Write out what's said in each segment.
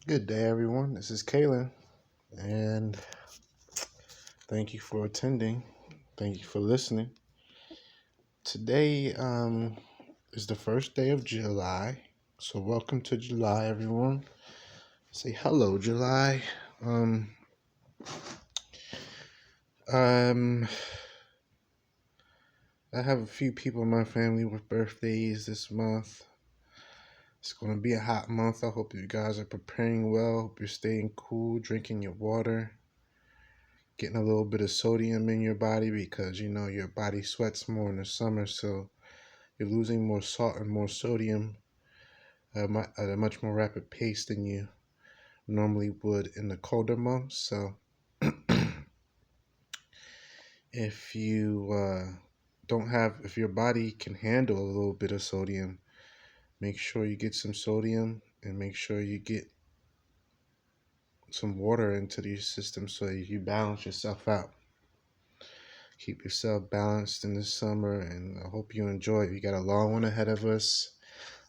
Good day, everyone. This is Kaylin, and thank you for attending. Thank you for listening. Today is the first day of July, so welcome to July, everyone. Say hello, July. Um, um, I have a few people in my family with birthdays this month. It's going to be a hot month. I hope you guys are preparing well. Hope you're staying cool, drinking your water, getting a little bit of sodium in your body because your body sweats more in the summer, so you're losing more salt and more sodium at a much more rapid pace than you normally would in the colder months. So if your body can handle a little bit of sodium, make sure you get some sodium and make sure you get some water into your system so you balance yourself out. Keep yourself balanced in the summer, and I hope you enjoy it. We got a long one ahead of us.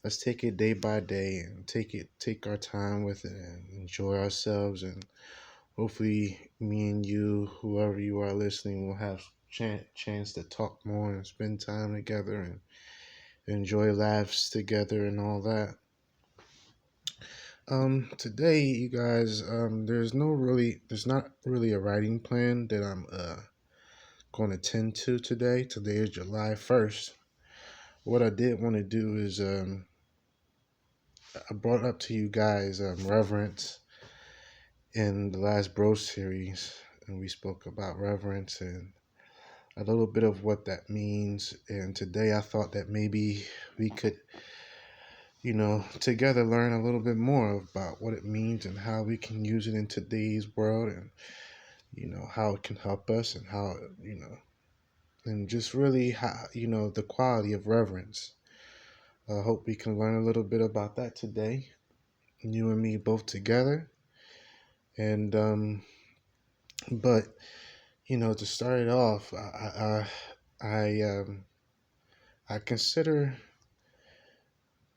Let's take it day by day and take our time with it and enjoy ourselves. And hopefully, me and you, whoever you are listening, will have chance to talk more and spend time together and enjoy laughs together and all that. Today, you guys, there's not really a writing plan that I'm going to tend to today. Today is July 1st. What I did want to do is I brought up to you guys Reverence in the last Bro series, and we spoke about reverence and a little bit of what that means. And today I thought that maybe we could, together learn a little bit more about what it means and how we can use it in today's world and, how it can help us and how, and just really how, the quality of reverence. I hope we can learn a little bit about that today, you and me both together. And, but to start it off, I consider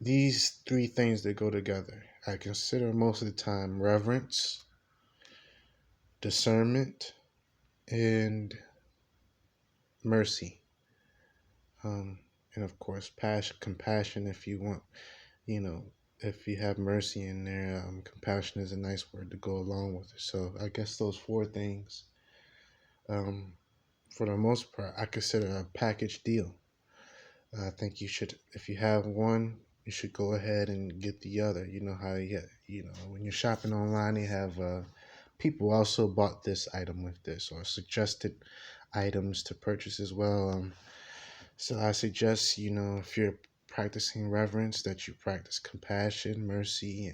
these three things that go together. I consider most of the time reverence, discernment, and mercy. Um, and of course, compassion. If you want, you know, if you have mercy in there, compassion is a nice word to go along with it. So I guess those four things, um, for the most part, I consider a package deal. I think you should, if you have one, you should go ahead and get the other. You know how when you're shopping online, they have people also bought this item with this or suggested items to purchase as well. So I suggest, if you're practicing reverence, that you practice compassion, mercy,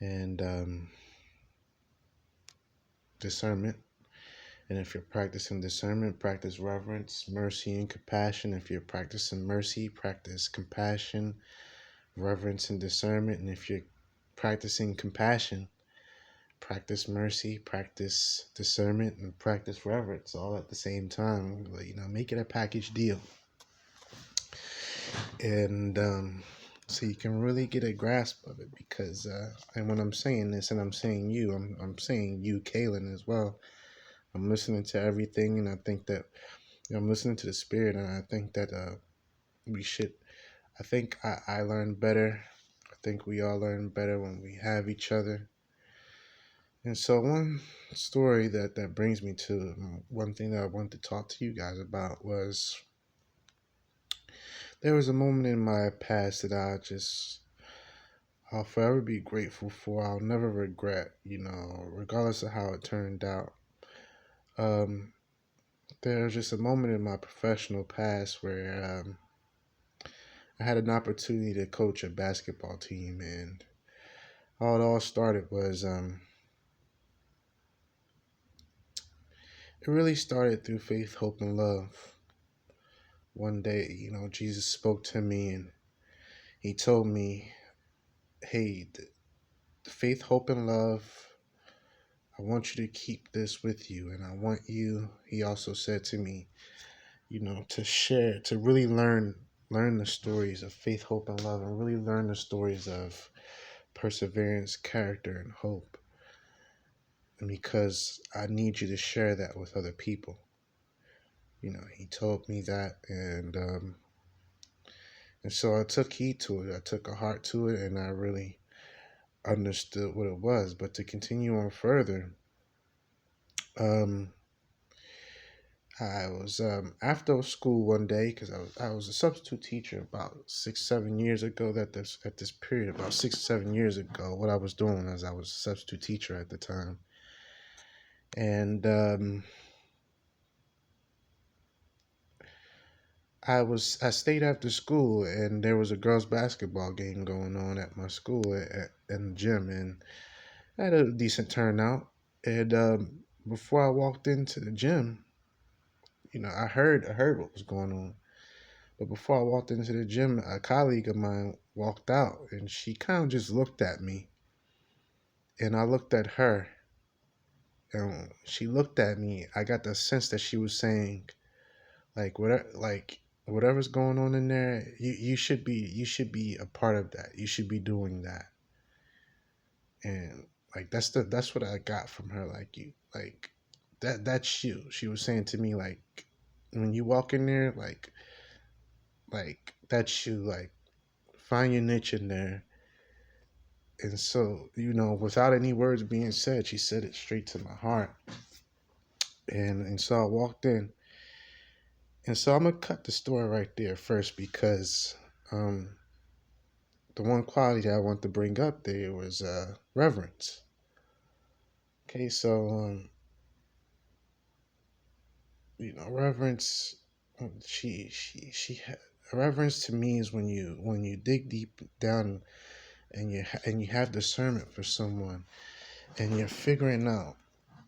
and discernment. And if you're practicing discernment, practice reverence, mercy, and compassion. If you're practicing mercy, practice compassion, reverence, and discernment. And if you're practicing compassion, practice mercy, practice discernment, and practice reverence all at the same time. Make it a package deal. And so you can really get a grasp of it because, and when I'm saying this and I'm saying you, I'm saying you, Kaylin, as well. I'm listening to everything, and I think that I'm listening to the spirit, and I think that we should. I think I learn better. I think we all learn better when we have each other. And so one story that brings me to one thing that I wanted to talk to you guys about was there was a moment in my past that I'll forever be grateful for. I'll never regret, regardless of how it turned out. Um, there was just a moment in my professional past where I had an opportunity to coach a basketball team, and how it all started was it really started through faith, hope, and love. One day, Jesus spoke to me and he told me, hey, the faith, hope, and love, I want you to keep this with you. And I want you, he also said to me, to share, to really learn the stories of faith, hope, and love, and really learn the stories of perseverance, character, and hope. And because I need you to share that with other people. He told me that, and so I took heed to it. I took a heart to it, and I really understood what it was. But to continue on further, um, I was after school one day because I was a substitute teacher about 6 7 years ago. That this at this period about 6 7 years ago, what I was doing is I was a substitute teacher at the time, and I stayed after school, and there was a girls' basketball game going on at my school in the gym, and I had a decent turnout. And before I walked into the gym, I heard what was going on. But before I walked into the gym, a colleague of mine walked out, and she kind of just looked at me, and I looked at her, and she looked at me. I got the sense that she was saying, whatever's going on in there, you should be a part of that. You should be doing that. And like that's what I got from her. That's you. She was saying to me, like, when you walk in there, like that's you. Like, find your niche in there. And so, without any words being said, she said it straight to my heart. And so I walked in. And so I'm gonna cut the story right there first, because um, the one quality that I want to bring up there was reverence. Okay, so reverence. Reverence to me is when you dig deep down, and you have discernment for someone, and you're figuring out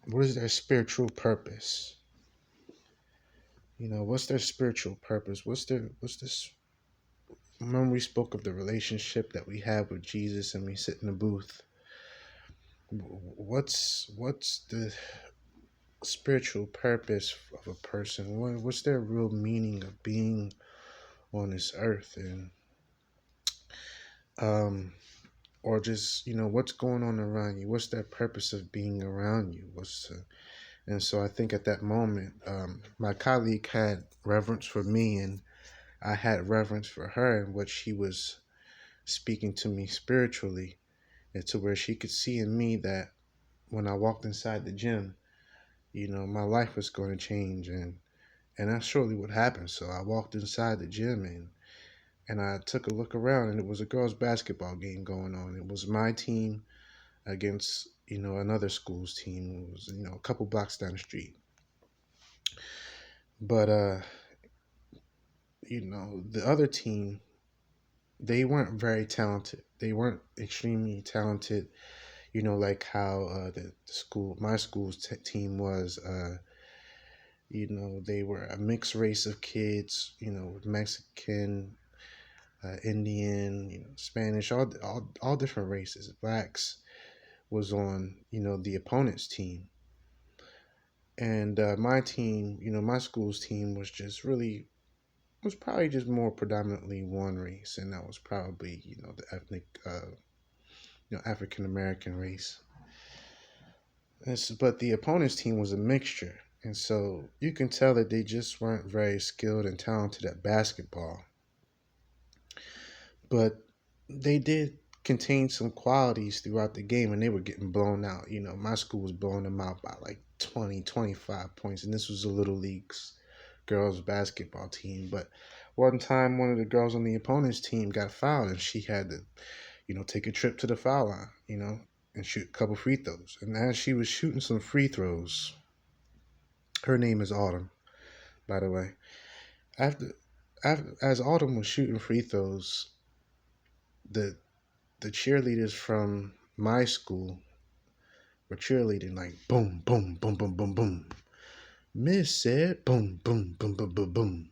what is their spiritual purpose. What's their spiritual purpose? What's this? Remember, we spoke of the relationship that we have with Jesus, and we sit in the booth. What's the spiritual purpose of a person? What's their real meaning of being on this earth? And or just what's going on around you? What's their purpose of being around you? And so I think at that moment, my colleague had reverence for me, and I had reverence for her, and what she was speaking to me spiritually, and to where she could see in me that when I walked inside the gym, my life was going to change, and that's surely what happened. So I walked inside the gym, and I took a look around, and it was a girls' basketball game going on. It was my team against another school's team. It was a couple blocks down the street, but the other team, they weren't very talented. They weren't extremely talented. Like how my school's team was. They were a mixed race of kids. Mexican, Indian, Spanish, all different races. Blacks was on the opponent's team, and my team, my school's team was probably just more predominantly one race, and that was probably the ethnic, African American race. But the opponent's team was a mixture, and so you can tell that they just weren't very skilled and talented at basketball. But they did contain some qualities throughout the game, and they were getting blown out. My school was blowing them out by like 20, 25 points, and this was a little leagues girls basketball team. But one time, one of the girls on the opponent's team got fouled, and she had to, take a trip to the foul line, and shoot a couple free throws. And as she was shooting some free throws, her name is Autumn, by the way. After, as Autumn was shooting free throws, the the cheerleaders from my school were cheerleading like boom, boom, boom, boom, boom, boom. Miss said boom, boom, boom, boom, boom, boom.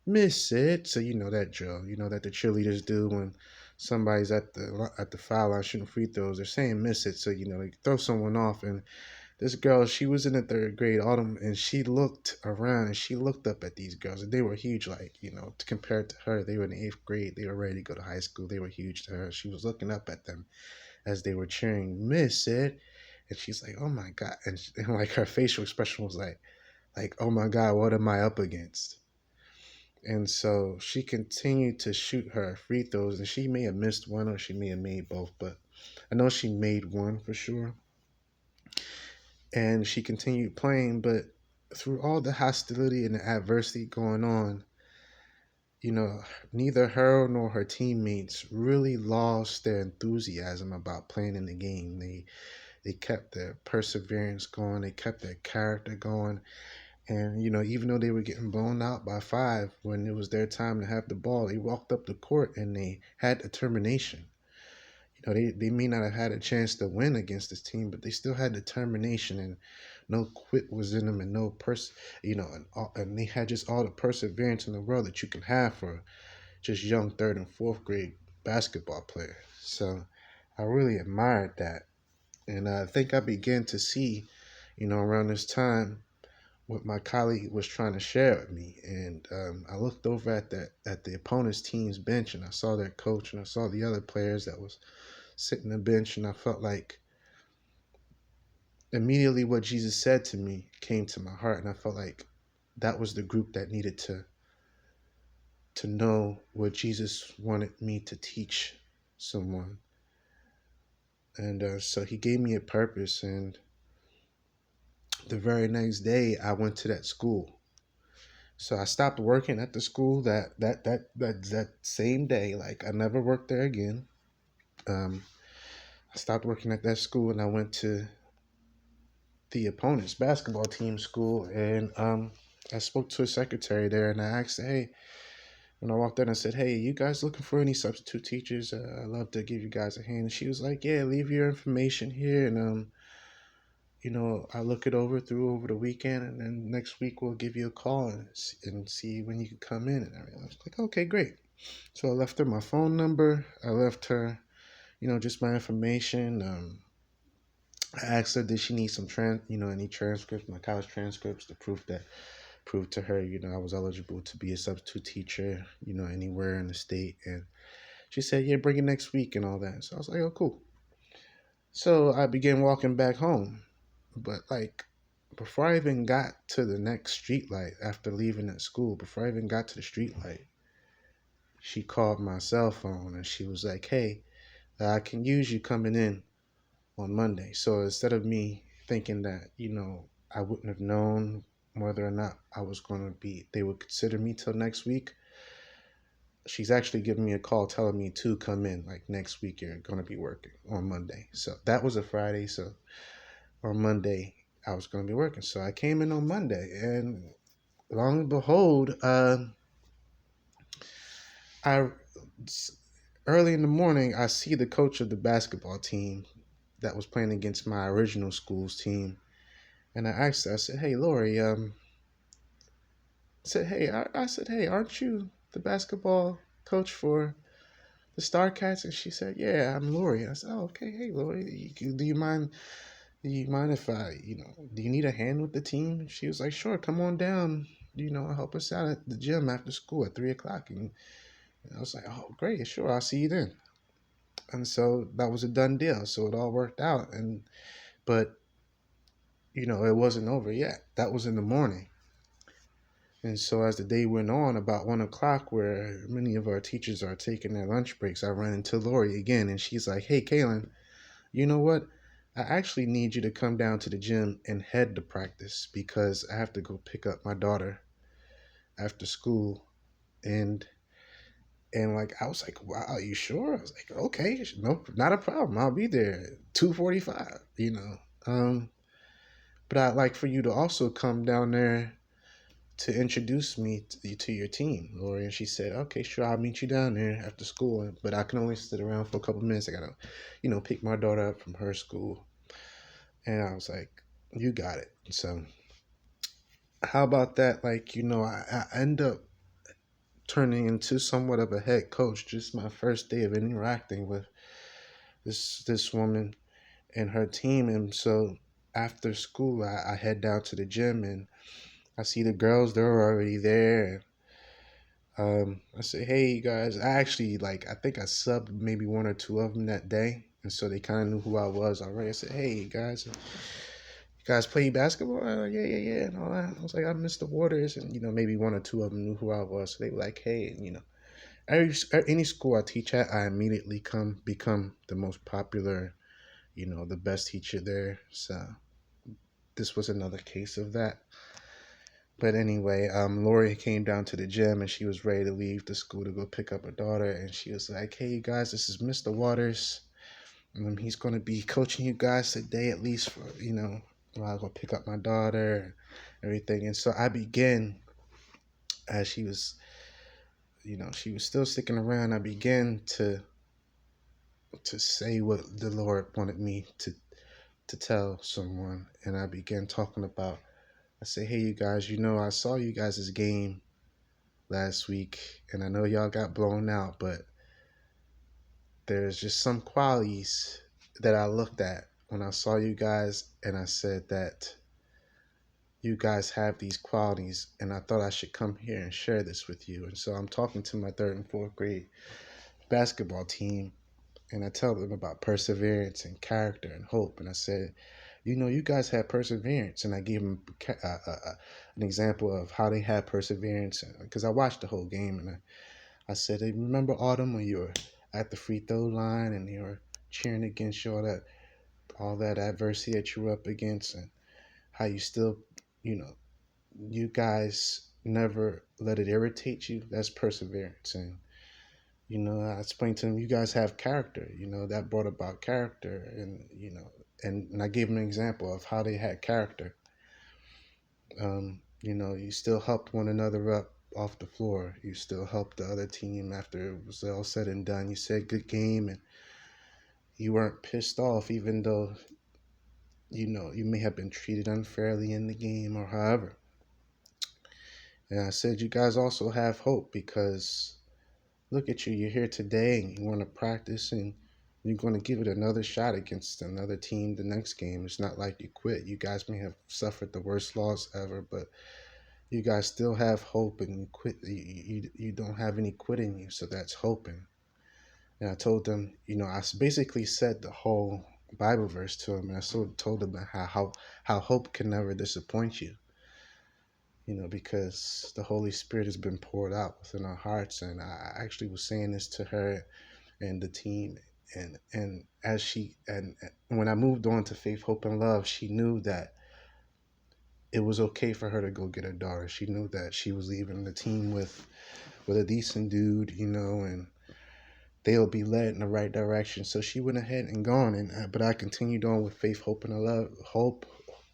Miss said, so you know that drill. You know that the cheerleaders do when somebody's at the foul line shooting free throws. They're saying miss it, so they throw someone off, and This girl, she was in the third grade, autumn, and she looked around and she looked up at these girls, and they were huge. Like, compared to her, they were in the eighth grade. They were ready to go to high school. They were huge to her. She was looking up at them as they were cheering, Miss Sid, and she's like, "Oh my god!" And like her facial expression was like, "Oh my god, what am I up against?" And so she continued to shoot her free throws, and she may have missed one or she may have made both, but I know she made one for sure. And she continued playing, but through all the hostility and the adversity going on, you know, neither her nor her teammates really lost their enthusiasm about playing in the game. They kept their perseverance going, they kept their character going. And, even though they were getting blown out by five, when it was their time to have the ball, they walked up the court and they had determination. They may not have had a chance to win against this team, but they still had determination, and no quit was in them, and no and they had just all the perseverance in the world that you can have for just young third and fourth grade basketball players. So I really admired that. And I think I began to see, around this time, what my colleague was trying to share with me. And I looked over at the opponent's team's bench, and I saw their coach, and I saw the other players that was sitting on the bench, and I felt like immediately what Jesus said to me came to my heart, and I felt like that was the group that needed to know what Jesus wanted me to teach someone. And so he gave me a purpose, and the very next day I went to that school. So I stopped working at the school that same day. Like, I never worked there again. I stopped working at that school and I went to the opponent's basketball team school, and I spoke to a secretary there, and I asked, "Hey," when I walked in, I said, "Hey, you guys looking for any substitute teachers? I'd love to give you guys a hand." And she was like, "Yeah, leave your information here, and I'll look it over the weekend, and then next week we'll give you a call and see when you can come in." And everything. I was like, "Okay, great." So I left her my phone number. I left her, just my information. I asked her, did she need any transcripts, my college transcripts, to prove to her, I was eligible to be a substitute teacher, anywhere in the state. And she said, "Yeah, bring it next week," and all that. So I was like, "Oh, cool." So I began walking back home, but like, before I even got to the next street light after leaving at school, before I even got to the street light, she called my cell phone and she was like, "Hey, I can use you coming in on Monday." So instead of me thinking that, I wouldn't have known whether or not they would consider me till next week, she's actually giving me a call telling me to come in, like, next week you're going to be working on Monday. So that was a Friday. So on Monday, I was going to be working. So I came in on Monday, and long and behold, I early in the morning, I see the coach of the basketball team that was playing against my original school's team. And I asked her, I said, "Hey, Lori," I said, "Hey, aren't you the basketball coach for the Starcats?" And she said, "Yeah, I'm Lori." I said, "Oh, okay. Hey, Lori, do you mind if do you need a hand with the team?" And she was like, "Sure, come on down, help us out at the gym after school at 3 o'clock." And I was like, "Oh, great, sure, I'll see you then." And so that was a done deal. So it all worked out. But it wasn't over yet. That was in the morning. And so as the day went on, about 1 o'clock, where many of our teachers are taking their lunch breaks, I ran into Lori again, and she's like, "Hey, Kaylin, you know what? I actually need you to come down to the gym and head the practice because I have to go pick up my daughter after school." And like, I was like, "Wow, are you sure?" I was like, "Okay, no, not a problem. I'll be there at 2:45." But I'd like for you to also come down there to introduce me to your team, Lori." And she said, "Okay, sure, I'll meet you down there after school, but I can only sit around for a couple minutes. I gotta, pick my daughter up from her school." And I was like, "You got it." So how about that? Like, I end up turning into somewhat of a head coach just my first day of interacting with this woman and her team. And so after school, I head down to the gym and I see the girls, they're already there. I say, hey, you guys, I actually, like, I think I subbed maybe one or two of them that day. And so they kind of knew who I was already. I said, hey, you guys play basketball? Yeah, yeah, yeah. And all that. I was like, I missed the Waters. And, maybe one or two of them knew who I was. So they were like, hey, and, any school I teach at, I immediately become the most popular, the best teacher there. So this was another case of that. But anyway, Lori came down to the gym and she was ready to leave the school to go pick up her daughter. And she was like, hey, you guys, this is Mr. Waters. He's going to be coaching you guys today, at least for, while I go pick up my daughter and everything. And so I began, as she was still sticking around, I began to say what the Lord wanted me to tell someone. And I began talking about, I say, hey, you guys, I saw you guys' game last week, and I know y'all got blown out, but there's just some qualities that I looked at when I saw you guys, and I said that you guys have these qualities, and I thought I should come here and share this with you. And so I'm talking to my third and fourth grade basketball team, and I tell them about perseverance and character and hope. And I said, you guys have perseverance. And I gave them an example of how they had perseverance, because I watched the whole game. And I said, hey, remember, Autumn, when you were at the free throw line and you were cheering against all that adversity that you were up against, and how you still, you know, you guys never let it irritate you? That's perseverance. And I explained to them, you guys have character. That brought about character, and I gave them an example of how they had character. You still helped one another up off the floor. You still helped the other team after it was all said and done. You said good game, and you weren't pissed off, even though you may have been treated unfairly in the game or however. And I said, you guys also have hope, because look at you. You're here today and you want to practice, and you're going to give it another shot against another team the next game. It's not like you quit. You guys may have suffered the worst loss ever, but you guys still have hope, and you quit. You don't have any quit in you, so that's hoping. And I told them, I basically said the whole Bible verse to them, and I sort of told them how hope can never disappoint you. Because the Holy Spirit has been poured out within our hearts. And I actually was saying this to her and the team. And as and when I moved on to Faith, Hope, and Love, she knew that it was okay for her to go get her daughter. She knew that she was leaving the team with a decent dude, and they'll be led in the right direction. So she went ahead and gone. But I continued on with Faith, Hope, and Love,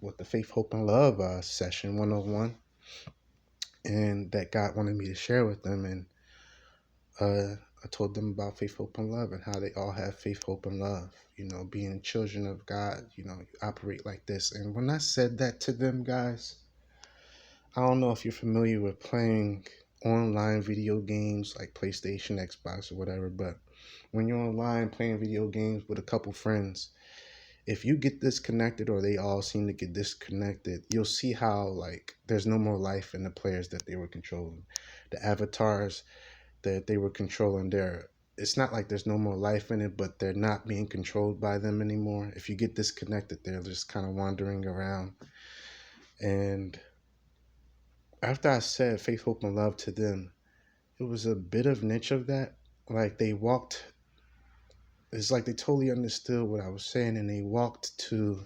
with the Faith, Hope, and Love session 101. And that God wanted me to share with them. And I told them about faith, hope, and love, and how they all have faith, hope, and love. Being children of God, you operate like this. And when I said that to them, guys, I don't know if you're familiar with playing online video games like PlayStation, Xbox, or whatever, but when you're online playing video games with a couple friends, if you get disconnected, or they all seem to get disconnected, you'll see how, like, there's no more life in the players that they were controlling. The avatars that they were controlling, it's not like there's no more life in it, but they're not being controlled by them anymore. If you get disconnected, they're just kind of wandering around. And after I said faith, hope, and love to them, it was a bit of niche of that. Like, it's like they totally understood what I was saying, and they walked to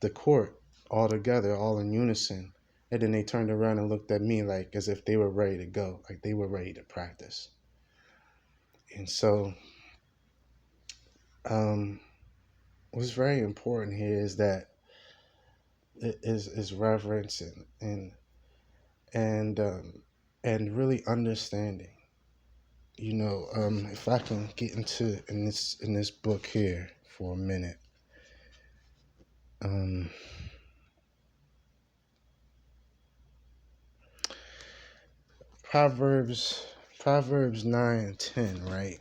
the court all together, all in unison. And then they turned around and looked at me, like, as if they were ready to go, like they were ready to practice. And so what's very important here is that it is reverence, and really understanding. If I can get into in this book here for a minute. Proverbs 9 and 10, right?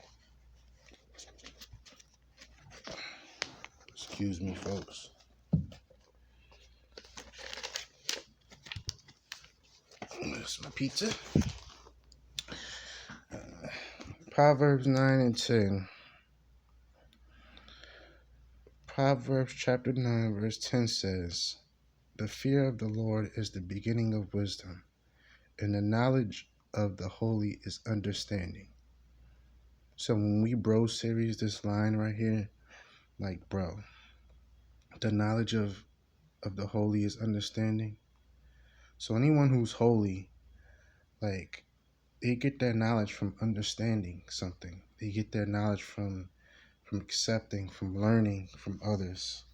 Excuse me, folks. my pizza. Proverbs 9 and 10. Proverbs chapter 9, verse 10 says, "The fear of the Lord is the beginning of wisdom, and the knowledge of the holy is understanding." So when we bro series this line right here, like, bro, the knowledge of the holy is understanding. So anyone who's holy, like, they get their knowledge from understanding something. They get their knowledge from accepting, from learning from others.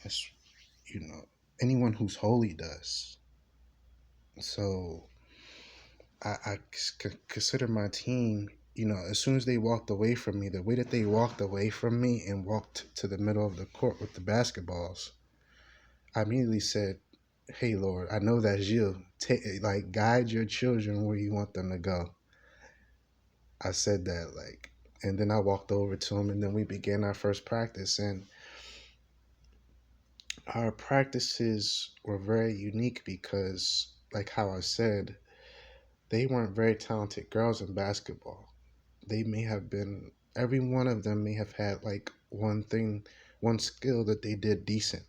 That's, anyone who's holy does. So I consider my team, as soon as they walked away from me, the way that they walked away from me and walked to the middle of the court with the basketballs, I immediately said, "Hey, Lord, I know that's you. Guide your children where you want them to go." I said that, and then I walked over to them, and then we began our first practice. And our practices were very unique because, like how I said, they weren't very talented girls in basketball. They may have been, every one of them may have had like one thing, one skill that they did decent.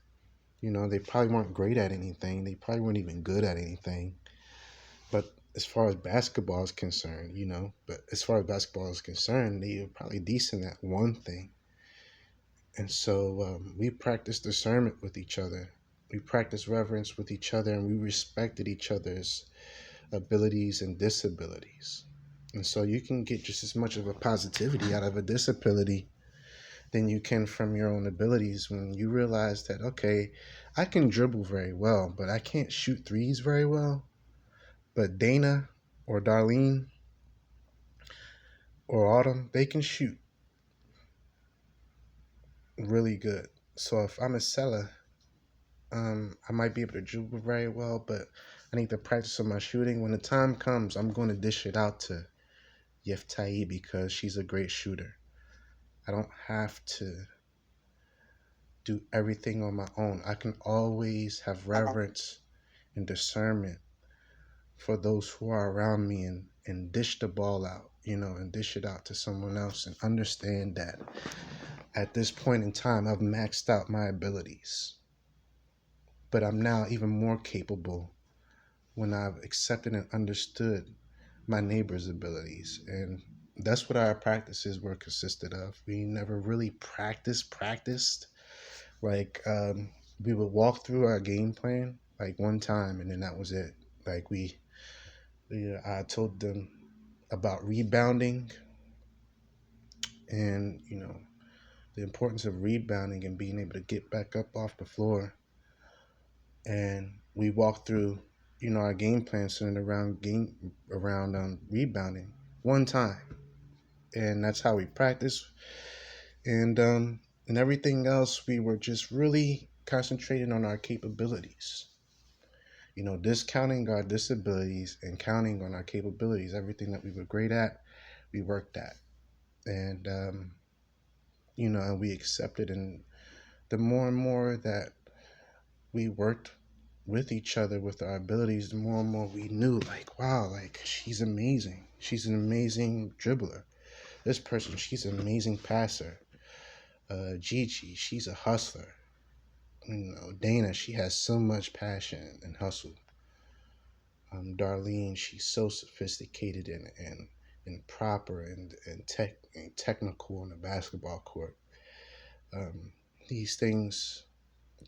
They probably weren't great at anything. They probably weren't even good at anything. But as far as basketball is concerned, they were probably decent at one thing. And so we practiced discernment with each other. We practiced reverence with each other, and we respected each other's abilities and disabilities. And so you can get just as much of a positivity out of a disability than you can from your own abilities when you realize that, okay, I can dribble very well, but I can't shoot threes very well. But Dana or Darlene or Autumn, they can shoot really good. So if I'm a seller, I might be able to dribble very well, but I need to practice on my shooting. When the time comes, I'm going to dish it out to Yeftai because she's a great shooter. I don't have to do everything on my own. I can always have reverence and discernment for those who are around me and dish the ball out, and dish it out to someone else and understand that at this point in time, I've maxed out my abilities. But I'm now even more capable when I've accepted and understood my neighbor's abilities. And that's what our practices were consisted of. We never really practiced. We would walk through our game plan like one time, and then that was it. Like I told them about rebounding and, the importance of rebounding and being able to get back up off the floor. And we walked through, our game plan centered around rebounding one time, and that's how we practice. And everything else, we were just really concentrating on our capabilities. Discounting our disabilities and counting on our capabilities. Everything that we were great at, we worked at, and and we accepted. And the more and more that we worked with each other with our abilities, the more and more we knew, like, wow, like, she's amazing. She's an amazing dribbler. This person, she's an amazing passer. Gigi, she's a hustler. Dana, she has so much passion and hustle. Darlene, she's so sophisticated and proper and technical on the basketball court. These things,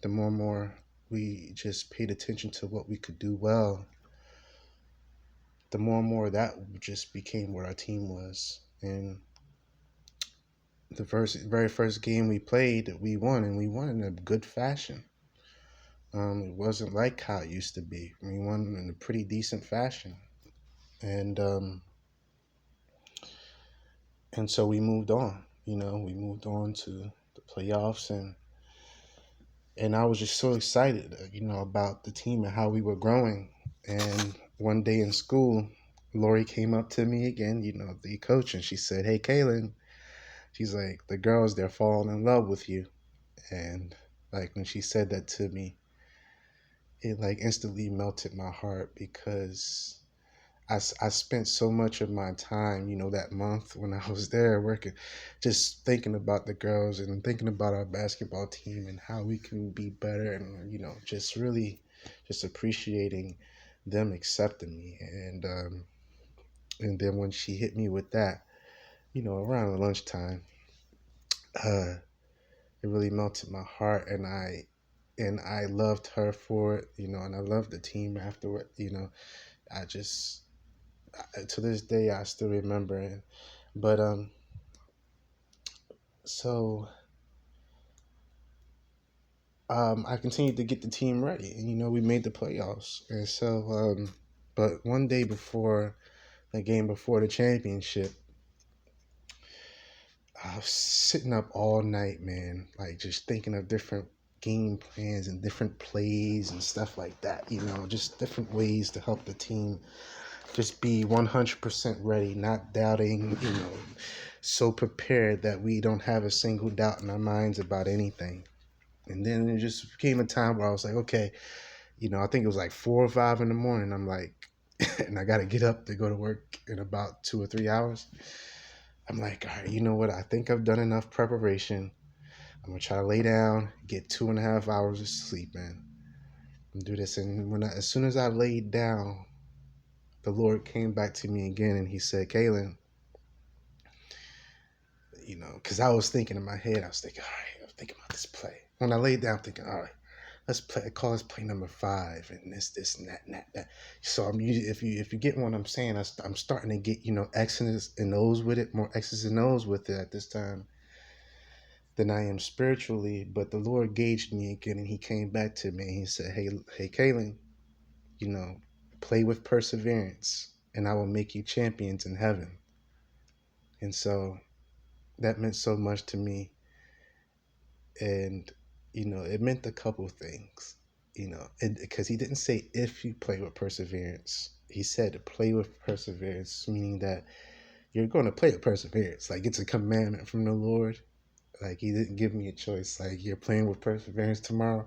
the more and more we just paid attention to what we could do well, the more and more that just became what our team was. And the very first game we played, we won, and we won in a good fashion. It wasn't like how it used to be. We won in a pretty decent fashion, and so we moved on. We moved on to the playoffs, and I was just so excited, about the team and how we were growing. And one day in school, Lori came up to me again, the coach, and she said, "Hey, Kaylin," she's like, "the girls, they're falling in love with you." And like when she said that to me, it like instantly melted my heart because I spent so much of my time, that month when I was there working, just thinking about the girls and thinking about our basketball team and how we can be better and, just really just appreciating them accepting me. And then when she hit me with that, around lunchtime, uh, it really melted my heart and I loved her for it, and I loved the team afterward. I just to this day I still remember it. But so I continued to get the team ready, and we made the playoffs. And so, but one day before the game, before the championship, I was sitting up all night, man, like just thinking of different game plans and different plays and stuff like that. Just different ways to help the team just be 100% ready, not doubting. So prepared that we don't have a single doubt in our minds about anything. And then it just came a time where I was like, okay, I think it was like 4 or 5 in the morning. I'm like, and I got to get up to go to work in about 2 or 3 hours. I'm like, all right, you know what? I think I've done enough preparation. I'm gonna try to lay down, get 2.5 hours of sleep, man, and do this. And as soon as I laid down, the Lord came back to me again, and He said, Kaylin, because I was thinking in my head, I was thinking, all right, I'm thinking about this play. When I laid down, I'm thinking, all right, let's play. Call this play number 5, and this, and that. So if you get what I'm saying, I'm starting to get X's and O's with it, more X's and O's with it at this time than I am spiritually. But the Lord gauged me again, and He came back to me, and He said, hey, Kaylin, you know, play with perseverance, and I will make you champions in heaven. And so that meant so much to me, and it meant a couple things. Because He didn't say if you play with perseverance. He said to play with perseverance, meaning that you're going to play with perseverance. Like it's a commandment from the Lord. Like He didn't give me a choice. Like you're playing with perseverance tomorrow.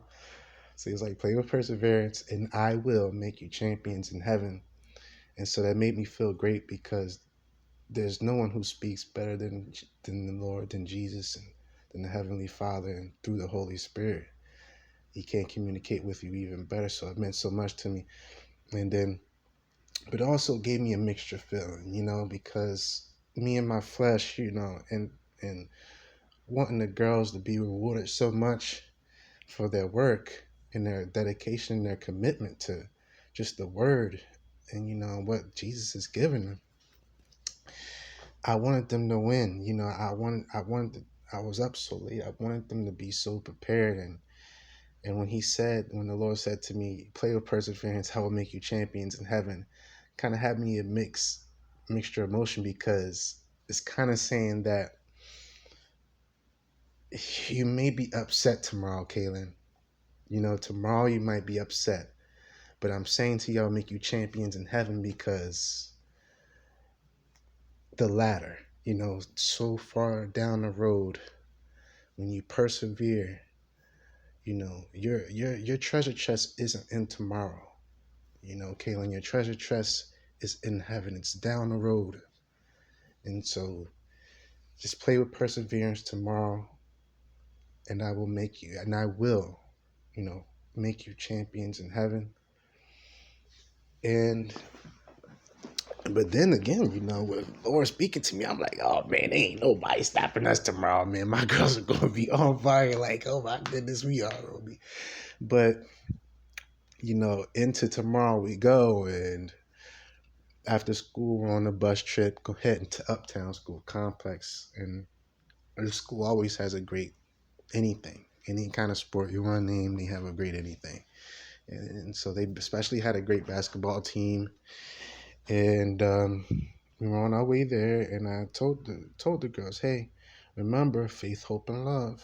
So He's like, play with perseverance, and I will make you champions in heaven. And so that made me feel great because there's no one who speaks better than the Lord, than Jesus, and than the Heavenly Father, and through the Holy Spirit. He can't communicate with you even better. So it meant so much to me. And then, but it also gave me a mixture feeling, because me and my flesh, and wanting the girls to be rewarded so much for their work and their dedication and their commitment to just the word and what Jesus has given them. I wanted them to win. I was up so late. I wanted them to be so prepared. And when the Lord said to me, play with perseverance, I will make you champions in heaven, kind of had me a mixture of emotion, because it's kind of saying that you may be upset tomorrow, Kaylin. Tomorrow you might be upset. But I'm saying to y'all, make you champions in heaven, because the ladder, so far down the road, when you persevere, your treasure chest isn't in tomorrow. Kaylin, your treasure chest is in heaven. It's down the road. And so just play with perseverance tomorrow, and I will, you know, make you champions in heaven. And but then again, with Lord speaking to me, I'm like, oh man, ain't nobody stopping us tomorrow, man. My girls are gonna be on fire. Like, oh my goodness, we are gonna be. But into tomorrow we go, and after school we're on a bus trip, go heading to Uptown School Complex, and the school always has a great anything, any kind of sport you want to name, they have a great anything. And so they especially had a great basketball team. And we were on our way there, and I told the girls, hey, remember faith, hope, and love.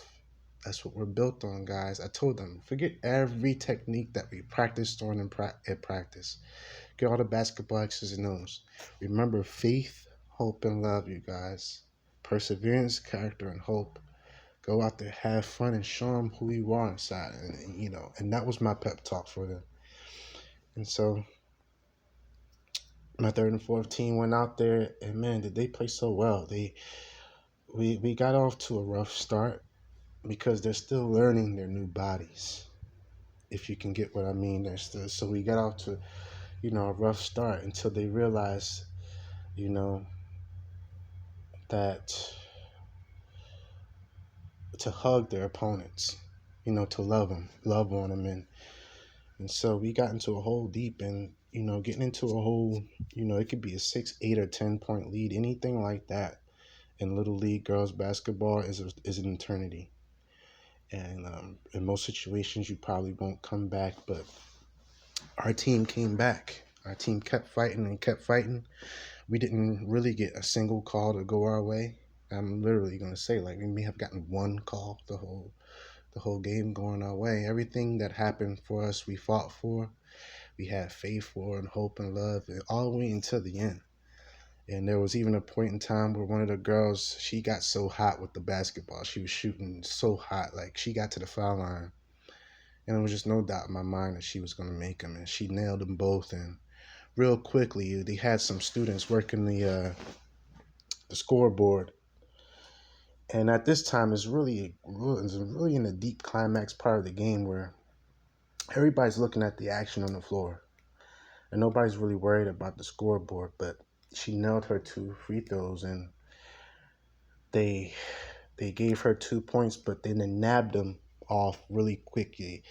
That's what we're built on, guys. I told them, forget every technique that we practiced on at practice. Get all the basketball X's and O's. Remember faith, hope, and love, you guys. Perseverance, character, and hope. Go out there, have fun, and show them who you are inside. And that was my pep talk for them. And so my third and fourth team went out there, and man, did they play so well. We got off to a rough start because they're still learning their new bodies. If you can get what I mean, they're still, so we got off to, a rough start until they realized, you know, that to hug their opponents, to love on them, and so we got into a hole deep, and getting into a hole, it could be a 6, 8, or 10 point lead, anything like that. In little league girls basketball is an eternity, and in most situations you probably won't come back, but our team came back. Our team kept fighting and kept fighting. We didn't really get a single call to go our way. I'm literally gonna say, like, we may have gotten one call the whole game going our way. Everything that happened for us, we fought for, we had faith for, and hope and love, and all the way until the end. And there was even a point in time where one of the girls, she got so hot with the basketball. She was shooting so hot, like she got to the foul line, and there was just no doubt in my mind that she was going to make them, and she nailed them both. And real quickly, they had some students working the scoreboard, and at this time, it's really in the deep climax part of the game where everybody's looking at the action on the floor, and nobody's really worried about the scoreboard. But she nailed her 2 free throws, and they they gave her 2 points, but then they nabbed them off really quickly.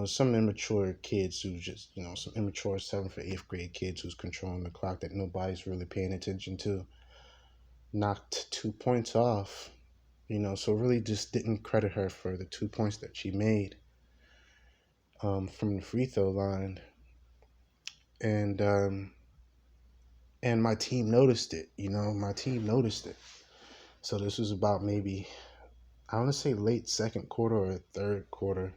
Some immature kids who just, some immature 7th or 8th grade kids who's controlling the clock that nobody's really paying attention to, knocked 2 points off. So really just didn't credit her for the 2 points that she made from the free throw line, and my team noticed it. My team noticed it. So this was about maybe, I want to say late second quarter or third quarter.